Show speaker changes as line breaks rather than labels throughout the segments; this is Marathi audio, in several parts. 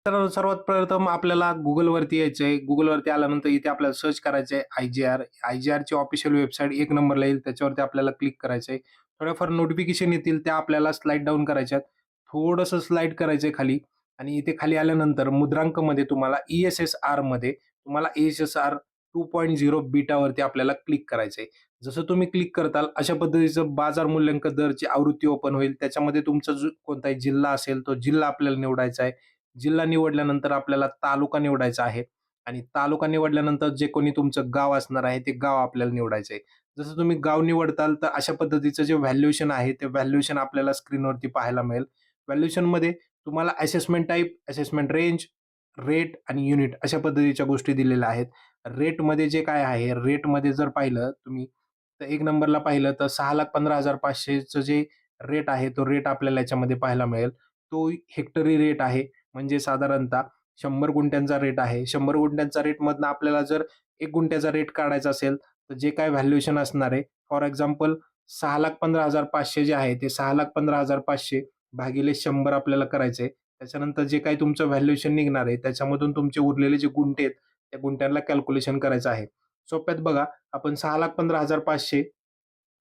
तर सर्वात प्रथम आपल्याला Googleवरती यायचं आहे. Googleवरती आल्यानंतर इथे आपल्याला सर्च करायचं आहे आय-जी-आर. आय-जी-आरची ऑफिशियल वेबसाईट एक नंबरला येईल. त्याच्यावरती आपल्याला क्लिक करायचं आहे. थोड्याफार नोटिफिकेशन येतील, त्या आपल्याला स्लाईड डाउन करायच्या आहेत. थोडंसं स्लाईड करायचं आहे खाली आणि इथे खाली आल्यानंतर मुद्रांकमध्ये तुम्हाला ई-एस-एस-आरमध्ये तुम्हाला ई-एस-एस-आर 2.0 बीटावरती आपल्याला क्लिक करायचं आहे. जसं तुम्ही क्लिक करताल अशा पद्धतीचं बाजार मूल्यांक दरची आवृत्ती ओपन होईल. त्याच्यामध्ये तुमचा जो कोणताही जिल्हा असेल, तो जिल्हा आपल्याला निवडायचा आहे. जिल्हा निवडल्यानंतर आपल्याला तालुका निवडायचा आहे आणि तालुका निवडल्यानंतर जे कोणी तुमचं गाव असणार आहे, ते गाव आपल्याला निवडायचं आहे. जसं तुम्ही गाव निवडताल, तर अशा पद्धतीचं जे व्हॅल्युएशन आहे, ते व्हॅल्युएशन आपल्याला स्क्रीनवरती पाहायला मिळेल. व्हॅल्युएशनमध्ये तुम्हाला assessment type, assessment range, rate आणि युनिट अशा पद्धतीच्या गोष्टी दिलेल्या आहेत. रेटमध्ये जे काय आहे, रेटमध्ये जर पाहिलं तुम्ही, तर 1 नंबरला पाहिलं तर 6,15,500 चं जे रेट आहे, तो रेट आपल्याला याच्यामध्ये पाहायला मिळेल. तो हेक्टरी रेट आहे. म्हणजे साधारणतः 100 गुंठ्यांचा रेट आहे. 100 गुंठ्यांचा रेटमधनं आपल्याला जर 1 गुंठ्याचा रेट काढायचा असेल, तर जे काही व्हॅल्युएशन असणार आहे, फॉर एक्झाम्पल 6,15,500 जे आहे, ते 6,15,500 भागिले 100 आपल्याला करायचं आहे. त्याच्यानंतर जे काही तुमचं व्हॅल्युएशन निघणार आहे, त्याच्यामधून तुमचे उरलेले जे गुंठे आहेत, त्या गुंठ्यांना कॅल्क्युलेशन करायचं आहे. सोप्यात बघा, आपण 6,15,500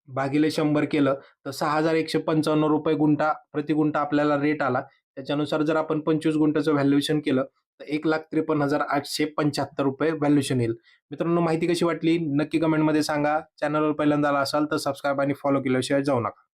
भागिले 100 केलं, तर ₹6,155 गुंठा प्रति गुंठा आपल्याला रेट आला. त्याच्यानुसार जर आपण 25 गुंठ्याचं व्हॅल्युएशन केलं, तर ₹1,53,875 व्हॅल्युएशन येईल. मित्रांनो, माहिती कशी वाटली नक्की कमेंटमध्ये सांगा. चॅनलवर पहिल्यांदा आला असाल तर सबस्क्राईब आणि फॉलो केल्याशिवाय जाऊ नका.